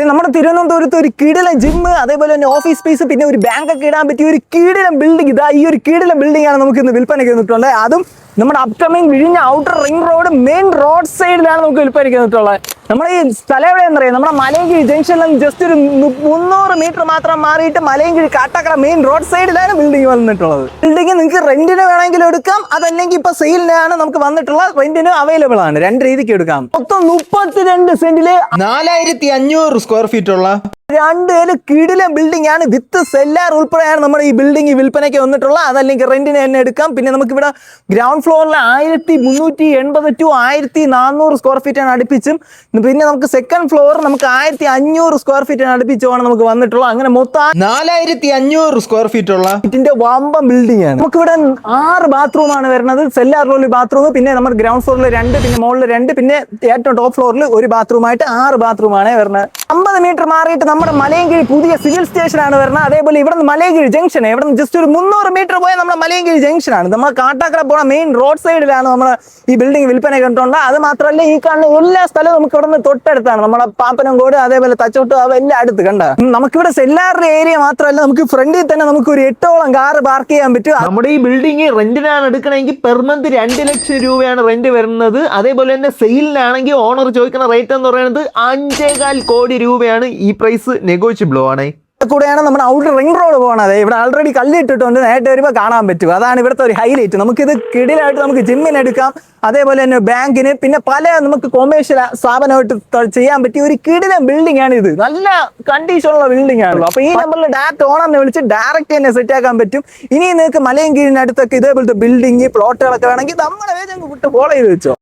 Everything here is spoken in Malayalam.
നമ്മുടെ തിരുവനന്തപുരത്ത് ഒരു കിടിലൻ ജിമ്മ്, അതേപോലെ തന്നെ ഓഫീസ് സ്പേസ്, പിന്നെ ഒരു ബാങ്ക് ഒക്കെ ഇടാൻ പറ്റിയ ഒരു കിടിലൻ ബിൽഡിംഗ്. ഇതാ ഈ ഒരു കിടിലൻ ബിൽഡിംഗ് ആണ് നമുക്ക് ഇന്ന് വിൽപ്പനയ്ക്ക് വന്നിട്ടുള്ളത്. അതും നമ്മുടെ അപ്കമിങ് വിഴിഞ്ഞ outer ring road main road സൈഡിലാണ് നമുക്ക് വിൽപ്പനയ്ക്ക് വന്നിട്ടുള്ളത്. നമ്മുടെ ഈ സ്ഥലം എവിടെയെന്ന് അറിയാം, നമ്മുടെ മലയൻകിഴി ജംഗ്ഷനിൽ ജസ്റ്റ് ഒരു 300 മീറ്റർ മാത്രം മാറിയിട്ട് മലയൻകിഴി കാട്ടാക്കട മെയിൻ റോഡ് സൈഡിലാണ് ബിൽഡിംഗ് വന്നിട്ടുള്ളത്. ബിൽഡിംഗ് നിങ്ങൾക്ക് റെന്റിന് വേണമെങ്കിലും എടുക്കാം, അതല്ലെങ്കിൽ ഇപ്പൊ സെയിലിനാണ് നമുക്ക് വന്നിട്ടുള്ളത്. റെന്റിനും അവൈലബിൾ ആണ്, രണ്ട് രീതിക്ക് എടുക്കാം. മൊത്തം 32 സെന്റില് 4500 സ്ക്വയർ ഫീറ്റ് ഉള്ള രണ്ടേല് കിടിലൻ ബിൽഡിംഗ് ആണ്. വിത്ത് സെല്ലാർ ഉൾപ്പെടെയാണ് നമ്മുടെ ഈ ബിൽഡിംഗ് വിൽപ്പനയ്ക്ക് വന്നിട്ടുള്ളത്. അതല്ലെങ്കിൽ റെന്റിന് തന്നെ എടുക്കാം. പിന്നെ നമുക്ക് ഇവിടെ ഗ്രൗണ്ട് ഫ്ലോറിൽ 1380 to 1400 സ്ക്വയർ ഫീറ്റ് ആണ് അടുപ്പിച്ചും. പിന്നെ നമുക്ക് സെക്കൻഡ് ഫ്ലോർ നമുക്ക് 1500 സ്ക്വയർ ഫീറ്റ് ആണ് അടുപ്പിച്ചുമാണ് നമുക്ക് വന്നിട്ടുള്ളത്. അങ്ങനെ മൊത്തം 4500 സ്ക്വയർ ഫീറ്റ് ഉള്ള ഇതിന്റെ വമ്പൻ ബിൽഡിംഗ് ആണ്. നമുക്ക് ഇവിടെ 6 ബാത്റൂം ആണ് വരുന്നത്. സെല്ലാറിൽ ഒരു ബാത്റൂം, പിന്നെ നമ്മുടെ ഗ്രൗണ്ട് ഫ്ലോറിൽ 2, പിന്നെ മുകളിൽ 2, പിന്നെ ഏറ്റവും ടോപ്പ് ഫ്ലോറിൽ ഒരു ബാത്റൂം ആയിട്ട് 6 ബാത്റൂം ആണ് വരുന്നത്. 50 മീറ്റർ മാറിയിട്ട് നമ്മുടെ മലയൻകിഴി പുതിയ സിവിൽ സ്റ്റേഷൻ ആണ് വരുന്നത്. അതേപോലെ ഇവിടെ നിന്ന് മലയൻകിഴി ജംഗ്ഷൻ, ഇവിടെ നിന്ന് ജസ്റ്റ് ഒരു 300 മീറ്റർ പോയാൽ നമ്മുടെ മലയൻകിഴി ജംഗ്ഷൻ ആണ്. നമ്മൾ കാട്ടാക്കട പോണ മെയിൻ റോഡ് സൈഡിലാണ് നമ്മുടെ ഈ ബിൽഡിംഗ് വിൽപ്പന കണ്ടിട്ടുണ്ട്. അത് മാത്രമല്ല ഈ കാണുന്ന എല്ലാ സ്ഥലവും നമുക്ക് ഇവിടെ നിന്ന് തൊട്ടടുത്താണ്. നമ്മുടെ പാപ്പനംകോട്, അതേപോലെ തച്ചോട്ട്, എല്ലാം അടുത്ത് കണ്ട. നമുക്കിവിടെ സെല്ലാറിന്റെ ഏരിയ മാത്രമല്ല, നമുക്ക് ഫ്രണ്ടിൽ തന്നെ നമുക്ക് ഒരു 8ഓളം കാറ് പാർക്ക് ചെയ്യാൻ പറ്റും. നമ്മുടെ ഈ ബിൽഡിംഗ് റെന്റിനാണ് എടുക്കണമെങ്കിൽ പെർ മന്ത് 2 ലക്ഷം രൂപയാണ് റെന്റ് വരുന്നത്. അതേപോലെ തന്നെ സെയിലിനാണെങ്കിൽ ഓണർ ചോദിക്കുന്ന റേറ്റ് എന്ന് പറയുന്നത് 5.25 കോടി രൂപയാണ്. ഈ പ്രൈസ് നെഗോഷ്യബിൾ ആണ്. കൂടെയാണ് നമ്മുടെ ഔട്ടർ റിംഗ് റോഡ് പോകുന്നത്. ഇവിടെ ആൾറെഡി കല്ലിട്ടിട്ടുണ്ട്, നേരിട്ട് വരുമ്പോൾ കാണാൻ പറ്റും. അതാണ് ഇവിടുത്തെ ഒരു ഹൈലൈറ്റ്. നമുക്കിത് കിടിലായിട്ട് നമുക്ക് ജിമ്മിന് എടുക്കാം, അതേപോലെ തന്നെ ബാങ്കിന്, പിന്നെ പല നമുക്ക് കൊമേഴ്ഷ്യൽ സ്ഥാപനമായിട്ട് ചെയ്യാൻ പറ്റിയ ഒരു കിടിലൻ ബിൽഡിംഗ് ആണ് ഇത്. നല്ല കണ്ടീഷനുള്ള ബിൽഡിംഗ് ആണല്ലോ. അപ്പൊ ഈ നമ്പറിൽ ഡയറക്റ്റ് ഓണറിനെ വിളിച്ച് ഡയറക്റ്റ് തന്നെ സെറ്റ് ആക്കാൻ പറ്റും. ഇനി നിങ്ങൾക്ക് മലയൻകിഴിനടുത്തൊക്കെ ഇതേപോലത്തെ ബിൽഡിംഗ് പ്ലോട്ടുകളൊക്കെ വേണമെങ്കിൽ നമ്മുടെ വേജ് വിട്ട് ഫോളോ ചെയ്ത് വെച്ചോ.